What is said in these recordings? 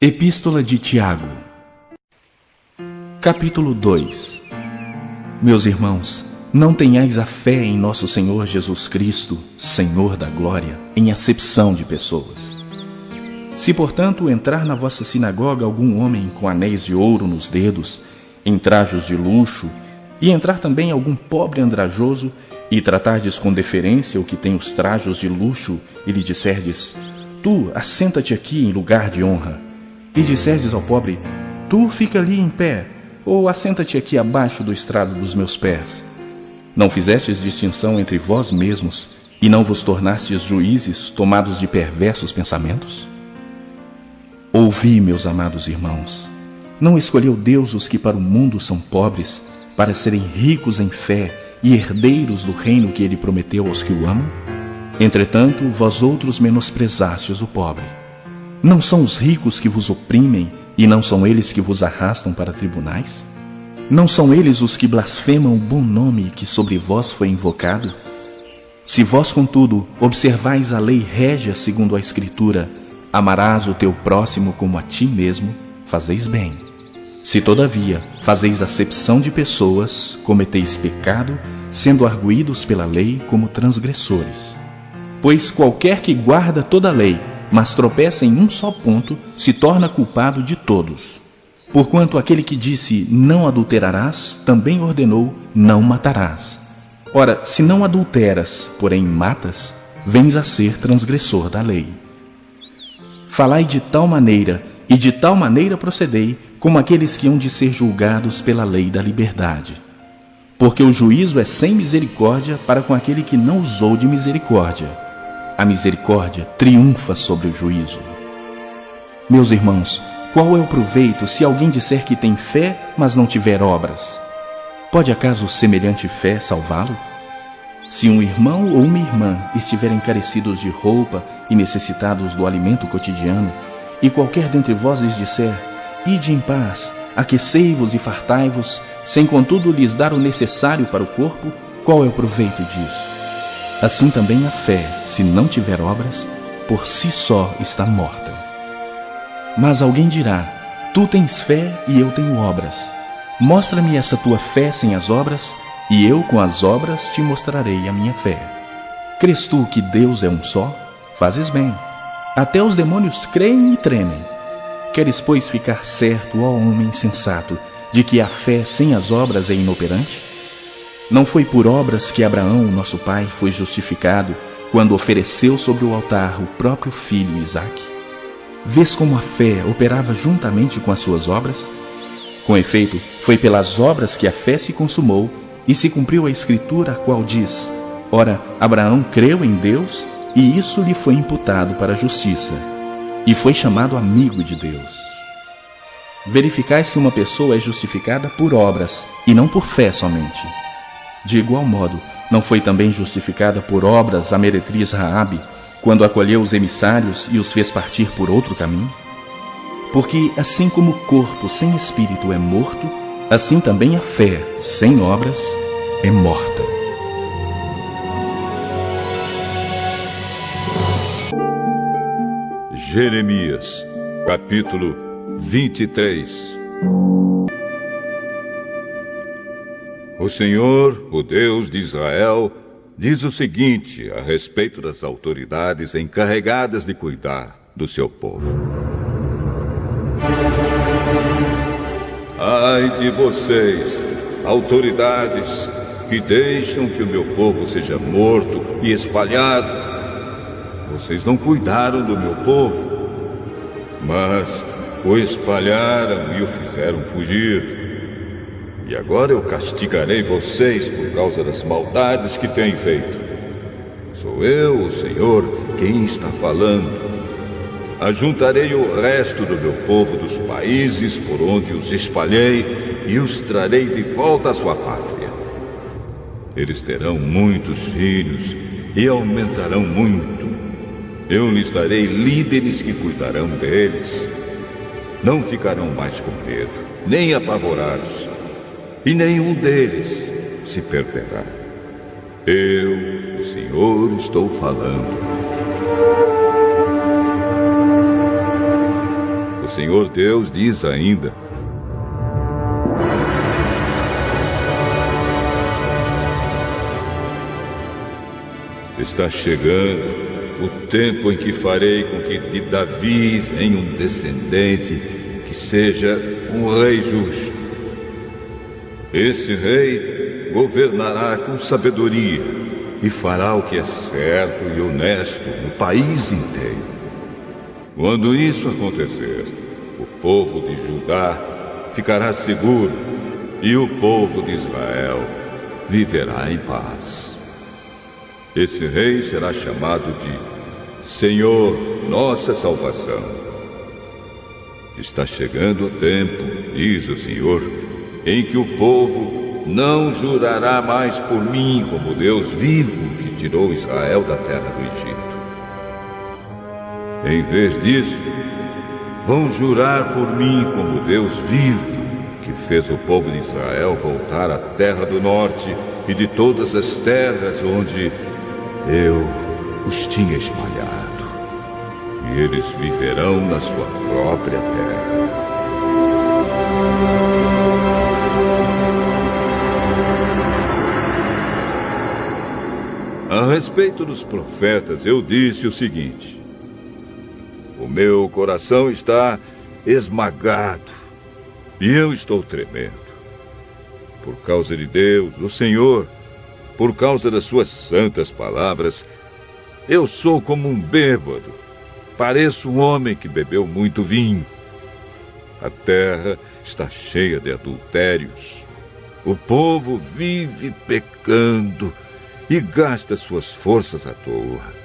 Epístola de Tiago, capítulo 2. Meus irmãos, não tenhais a fé em nosso Senhor Jesus Cristo, Senhor da glória, em acepção de pessoas. Se, portanto, entrar na vossa sinagoga algum homem com anéis de ouro nos dedos, em trajos de luxo, e entrar também algum pobre andrajoso, e tratardes com deferência o que tem os trajos de luxo, e lhe disserdes: tu, assenta-te aqui em lugar de honra, e disserdes ao pobre: tu fica ali em pé, ou assenta-te aqui abaixo do estrado dos meus pés. Não fizestes distinção entre vós mesmos, e não vos tornastes juízes tomados de perversos pensamentos? Ouvi, meus amados irmãos, não escolheu Deus os que para o mundo são pobres, para serem ricos em fé e herdeiros do reino que ele prometeu aos que o amam? Entretanto, vós outros menosprezastes o pobre. Não são os ricos que vos oprimem, e não são eles que vos arrastam para tribunais? Não são eles os que blasfemam o bom nome que sobre vós foi invocado? Se vós, contudo, observais a lei régia segundo a Escritura, amarás o teu próximo como a ti mesmo, fazeis bem. Se, todavia, fazeis acepção de pessoas, cometeis pecado, sendo arguídos pela lei como transgressores. Pois qualquer que guarda toda a lei, mas tropeça em um só ponto, se torna culpado de todos. Porquanto aquele que disse não adulterarás, também ordenou não matarás. Ora, se não adulteras, porém matas, vens a ser transgressor da lei. Falai de tal maneira, e de tal maneira procedei, como aqueles que hão de ser julgados pela lei da liberdade. Porque o juízo é sem misericórdia para com aquele que não usou de misericórdia. A misericórdia triunfa sobre o juízo. Meus irmãos, qual é o proveito se alguém disser que tem fé, mas não tiver obras? Pode acaso semelhante fé salvá-lo? Se um irmão ou uma irmã estiverem carecidos de roupa e necessitados do alimento cotidiano, e qualquer dentre vós lhes disser: ide em paz, aquecei-vos e fartai-vos, sem contudo lhes dar o necessário para o corpo, qual é o proveito disso? Assim também a fé, se não tiver obras, por si só está morta. Mas alguém dirá: tu tens fé e eu tenho obras. Mostra-me essa tua fé sem as obras, e eu com as obras te mostrarei a minha fé. Crês tu que Deus é um só? Fazes bem. Até os demônios creem e tremem. Queres, pois, ficar certo, ó homem sensato, de que a fé sem as obras é inoperante? Não foi por obras que Abraão, nosso pai, foi justificado quando ofereceu sobre o altar o próprio filho Isaque? Vês como a fé operava juntamente com as suas obras? Com efeito, foi pelas obras que a fé se consumou e se cumpriu a Escritura, a qual diz: ora, Abraão creu em Deus e isso lhe foi imputado para a justiça, e foi chamado amigo de Deus. Verificais que uma pessoa é justificada por obras e não por fé somente. De igual modo, não foi também justificada por obras a meretriz Raabe, quando acolheu os emissários e os fez partir por outro caminho? Porque assim como o corpo sem espírito é morto, assim também a fé sem obras é morta. Jeremias, capítulo 23. O Senhor, o Deus de Israel, diz o seguinte a respeito das autoridades encarregadas de cuidar do seu povo: ai de vocês, autoridades, que deixam que o meu povo seja morto e espalhado. Vocês não cuidaram do meu povo, mas o espalharam e o fizeram fugir. E agora eu castigarei vocês por causa das maldades que têm feito. Sou eu, o Senhor, quem está falando. Ajuntarei o resto do meu povo dos países por onde os espalhei e os trarei de volta à sua pátria. Eles terão muitos filhos e aumentarão muito. Eu lhes darei líderes que cuidarão deles. Não ficarão mais com medo, nem apavorados, e nenhum deles se perderá. Eu, o Senhor, estou falando. Senhor Deus diz ainda: está chegando o tempo em que farei com que de Davi venha um descendente que seja um rei justo. Esse rei governará com sabedoria e fará o que é certo e honesto no país inteiro. Quando isso acontecer, o povo de Judá ficará seguro e o povo de Israel viverá em paz. Esse rei será chamado de Senhor, nossa salvação. Está chegando o tempo, diz o Senhor, em que o povo não jurará mais por mim como Deus vivo que tirou Israel da terra do Egito. Em vez disso, vão jurar por mim como Deus vivo que fez o povo de Israel voltar à terra do norte e de todas as terras onde eu os tinha espalhado, e eles viverão na sua própria terra. A respeito dos profetas, eu disse o seguinte: o meu coração está esmagado e eu estou tremendo. Por causa de Deus, o Senhor, por causa das suas santas palavras, eu sou como um bêbado, pareço um homem que bebeu muito vinho. A terra está cheia de adultérios. O povo vive pecando e gasta suas forças à toa.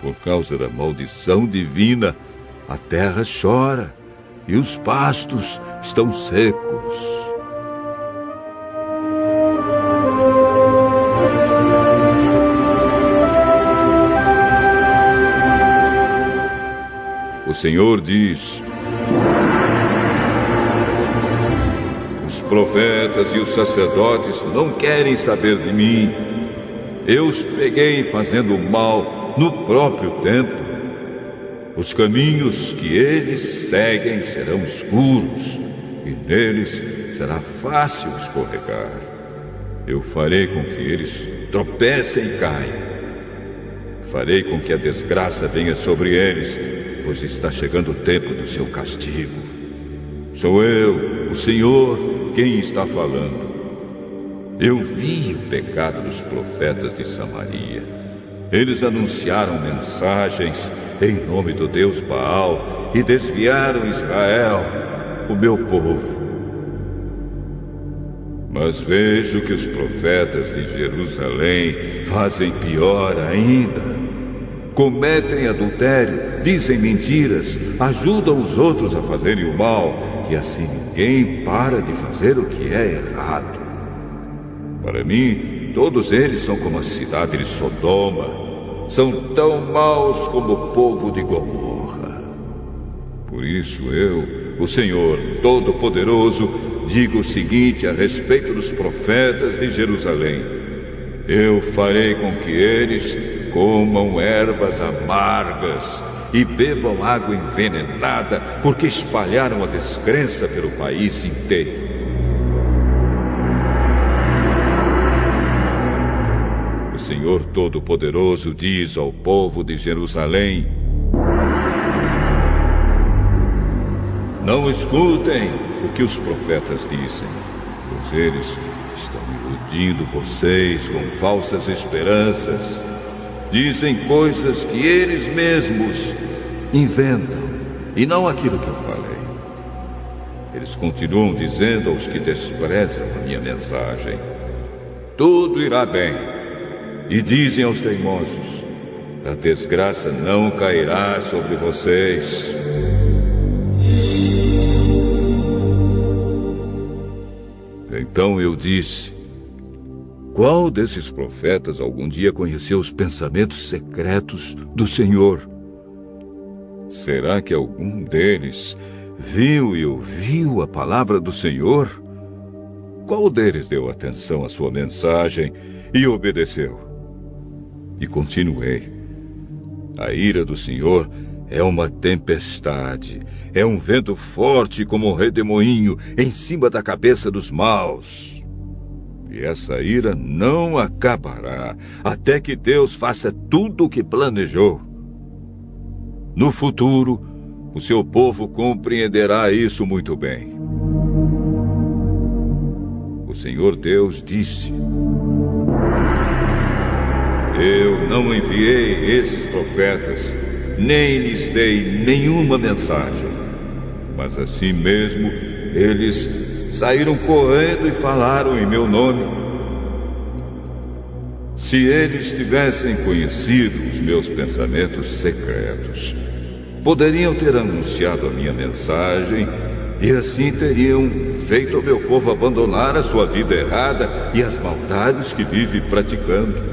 Por causa da maldição divina, a terra chora e os pastos estão secos. O Senhor diz: os profetas e os sacerdotes não querem saber de mim. Eu os peguei fazendo mal no próprio tempo. Os caminhos que eles seguem serão escuros, e neles será fácil escorregar. Eu farei com que eles tropecem e caiam. Farei com que a desgraça venha sobre eles, pois está chegando o tempo do seu castigo. Sou eu, o Senhor, quem está falando. Eu vi o pecado dos profetas de Samaria. Eles anunciaram mensagens em nome do Deus Baal e desviaram Israel, o meu povo. Mas vejo que os profetas de Jerusalém fazem pior ainda. Cometem adultério, dizem mentiras, ajudam os outros a fazerem o mal, e assim ninguém para de fazer o que é errado. Para mim, todos eles são como a cidade de Sodoma, são tão maus como o povo de Gomorra. Por isso eu, o Senhor Todo-Poderoso, digo o seguinte a respeito dos profetas de Jerusalém: eu farei com que eles comam ervas amargas e bebam água envenenada, porque espalharam a descrença pelo país inteiro. O Senhor Todo-Poderoso diz ao povo de Jerusalém: não escutem o que os profetas dizem, pois eles estão iludindo vocês com falsas esperanças. Dizem coisas que eles mesmos inventam, e não aquilo que eu falei. Eles continuam dizendo aos que desprezam a minha mensagem: tudo irá bem. E dizem aos teimosos: a desgraça não cairá sobre vocês. Então eu disse: qual desses profetas algum dia conheceu os pensamentos secretos do Senhor? Será que algum deles viu e ouviu a palavra do Senhor? Qual deles deu atenção à sua mensagem e obedeceu? E continuei: a ira do Senhor É uma tempestade, é um vento forte como um redemoinho em cima da cabeça dos maus. E essa ira não acabará até que Deus faça tudo o que planejou. No futuro, o seu povo compreenderá isso muito bem. O Senhor Deus disse: Eu não enviei esses profetas, nem lhes dei nenhuma mensagem. Mas assim mesmo, eles saíram correndo e falaram em meu nome. Se eles tivessem conhecido os meus pensamentos secretos, poderiam ter anunciado a minha mensagem e assim teriam feito o meu povo abandonar a sua vida errada e as maldades que vive praticando.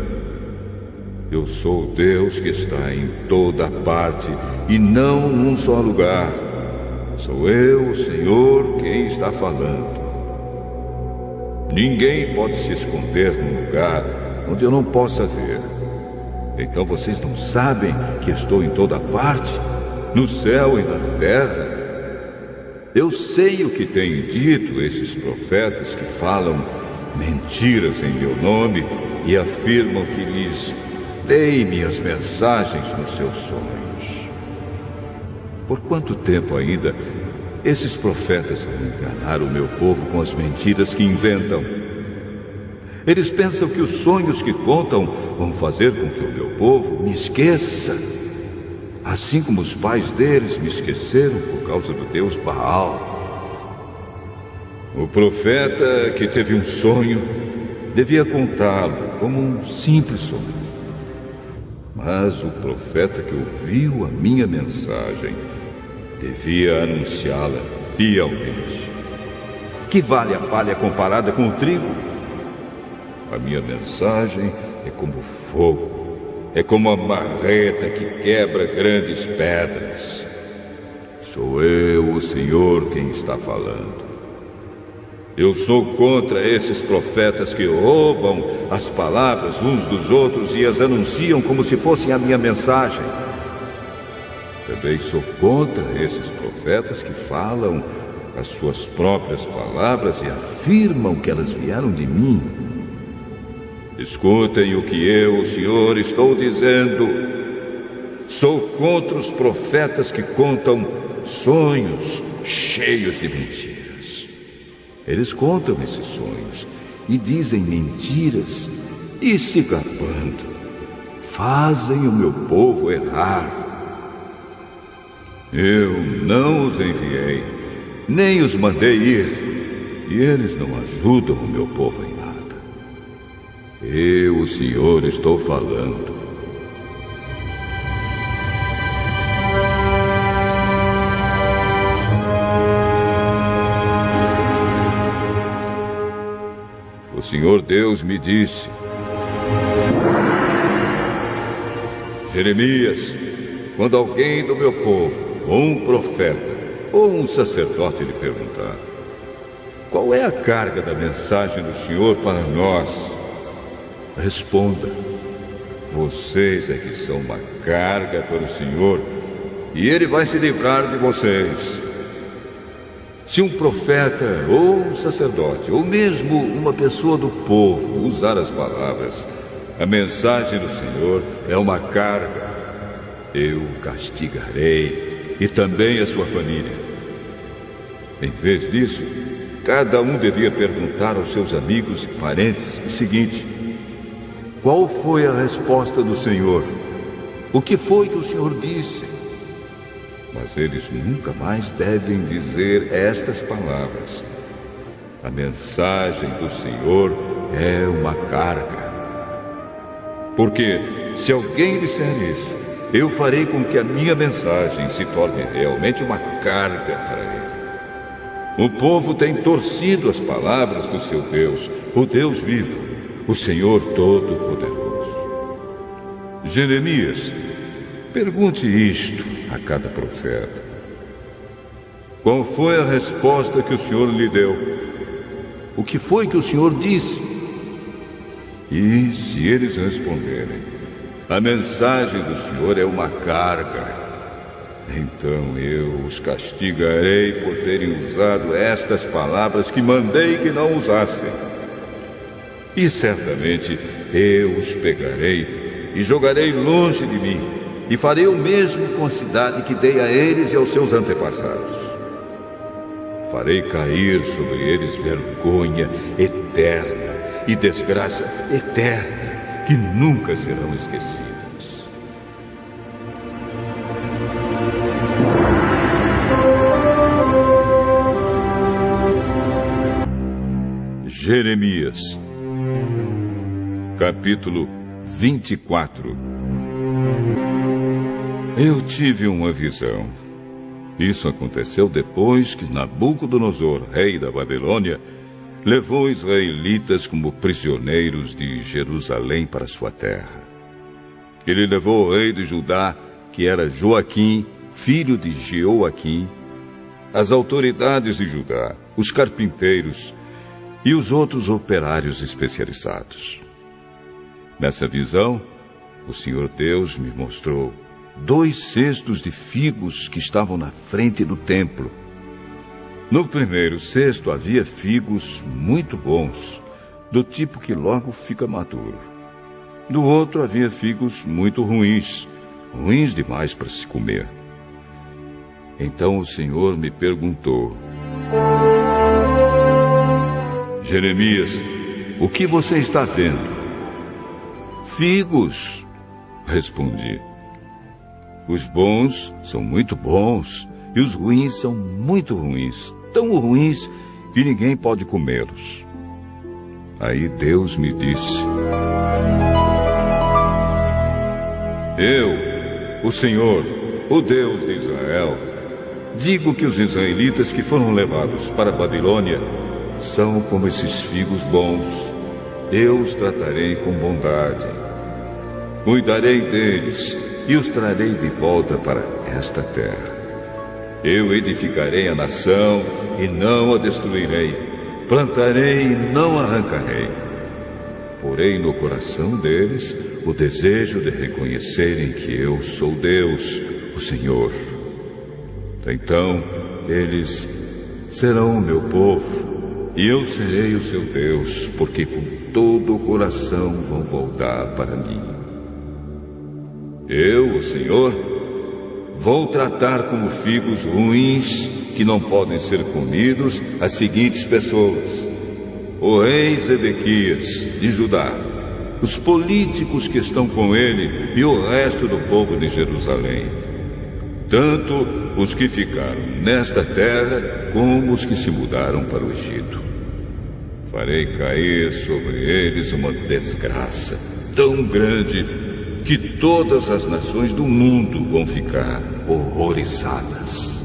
Eu sou o Deus que está em toda parte e não num só lugar. Sou eu, o Senhor, quem está falando. Ninguém pode se esconder num lugar onde eu não possa ver. Então vocês não sabem que estou em toda parte, no céu e na terra? Eu sei o que têm dito esses profetas que falam mentiras em meu nome e afirmam que lhes dei minhas mensagens nos seus sonhos. Por quanto tempo ainda esses profetas vão enganar o meu povo com as mentiras que inventam? Eles pensam que os sonhos que contam vão fazer com que o meu povo me esqueça, assim como os pais deles me esqueceram por causa do deus Baal. O profeta que teve um sonho devia contá-lo como um simples sonho. Mas o profeta que ouviu a minha mensagem devia anunciá-la fielmente. Que vale a palha comparada com o trigo? A minha mensagem é como fogo, é como a marreta que quebra grandes pedras. Sou eu, o Senhor, quem está falando. Eu sou contra esses profetas que roubam as palavras uns dos outros e as anunciam como se fossem a minha mensagem. Também sou contra esses profetas que falam as suas próprias palavras e afirmam que elas vieram de mim. Escutem o que eu, o Senhor, estou dizendo. Sou contra os profetas que contam sonhos cheios de mentiras. Eles contam esses sonhos e dizem mentiras e se gabando. Fazem o meu povo errar. Eu não os enviei, nem os mandei ir, e eles não ajudam o meu povo em nada. Eu, o Senhor, estou falando. O Senhor Deus me disse: Jeremias, quando alguém do meu povo, ou um profeta, ou um sacerdote lhe perguntar: qual é a carga da mensagem do Senhor para nós? Responda: vocês é que são uma carga para o Senhor, e Ele vai se livrar de vocês. Se um profeta, ou um sacerdote, ou mesmo uma pessoa do povo usar as palavras, a mensagem do Senhor é uma carga, eu o castigarei, e também a sua família. Em vez disso, cada um devia perguntar aos seus amigos e parentes o seguinte: qual foi a resposta do Senhor? O que foi que o Senhor disse? Mas eles nunca mais devem dizer estas palavras: a mensagem do Senhor é uma carga. Porque se alguém disser isso, eu farei com que a minha mensagem se torne realmente uma carga para ele. O povo tem torcido as palavras do seu Deus, o Deus vivo, o Senhor Todo-Poderoso. Jeremias, pergunte isto a cada profeta: qual foi a resposta que o Senhor lhe deu? O que foi que o Senhor disse? E se eles responderem: a mensagem do Senhor é uma carga, Então eu os castigarei por terem usado estas palavras que mandei que não usassem. E certamente eu os pegarei e jogarei longe de mim, e farei o mesmo com a cidade que dei a eles e aos seus antepassados. Farei cair sobre eles vergonha eterna e desgraça eterna, que nunca serão esquecidas. Jeremias, capítulo 24. Eu tive uma visão. Isso aconteceu depois que Nabucodonosor, rei da Babilônia, levou israelitas como prisioneiros de Jerusalém para sua terra. Ele levou o rei de Judá, que era Joaquim, filho de Jeoaquim, as autoridades de Judá, os carpinteiros e os outros operários especializados. Nessa visão, o Senhor Deus me mostrou 2 cestos de figos que estavam na frente do templo. No primeiro cesto havia figos muito bons, do tipo que logo fica maduro. No outro havia figos muito ruins, ruins demais para se comer. Então o Senhor me perguntou: Jeremias, o que você está vendo? Figos, respondi. Os bons são muito bons e os ruins são muito ruins, tão ruins que ninguém pode comê-los. Aí Deus me disse: Eu, o Senhor, o Deus de Israel, digo que os israelitas que foram levados para a Babilônia são como esses figos bons. Eu os tratarei com bondade. Cuidarei deles e os trarei de volta para esta terra. Eu edificarei a nação e não a destruirei. Plantarei e não arrancarei. Porei no coração deles o desejo de reconhecerem que eu sou Deus, o Senhor. Então eles serão o meu povo e eu serei o seu Deus, porque com todo o coração vão voltar para mim. Eu, o Senhor, vou tratar como figos ruins que não podem ser comidos as seguintes pessoas: o rei Zedequias, de Judá, os políticos que estão com ele e o resto do povo de Jerusalém, tanto os que ficaram nesta terra como os que se mudaram para o Egito. Farei cair sobre eles uma desgraça tão grande que todas as nações do mundo vão ficar horrorizadas.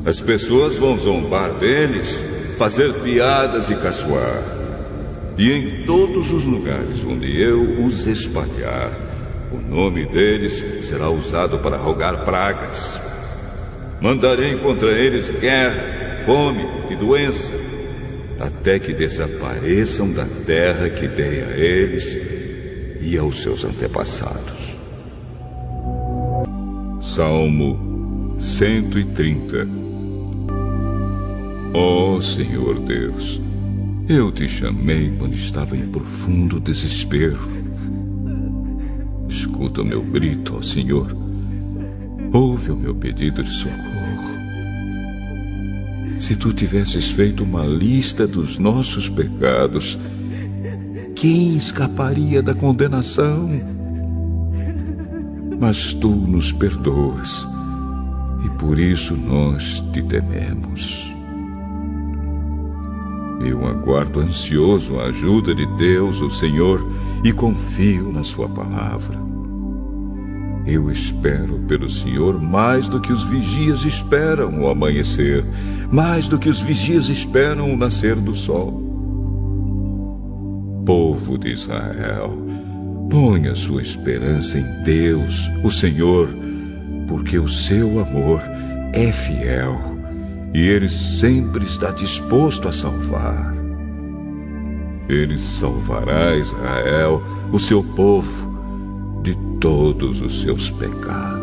As pessoas vão zombar deles, fazer piadas e caçoar. E em todos os lugares onde eu os espalhar, o nome deles será usado para rogar pragas. Mandarei contra eles guerra, fome e doença, até que desapareçam da terra que dei a eles e aos seus antepassados. Salmo 130. Ó Senhor Deus, eu te chamei quando estava em profundo desespero. Escuta o meu grito, ó Senhor. Ouve o meu pedido de socorro. Se tu tivesses feito uma lista dos nossos pecados, quem escaparia da condenação? Mas tu nos perdoas, e por isso nós te tememos. Eu aguardo ansioso a ajuda de Deus, o Senhor, e confio na sua palavra. Eu espero pelo Senhor mais do que os vigias esperam o amanhecer, mais do que os vigias esperam o nascer do sol. Povo de Israel, ponha sua esperança em Deus, o Senhor, porque o seu amor é fiel e Ele sempre está disposto a salvar. Ele salvará Israel, o seu povo, de todos os seus pecados.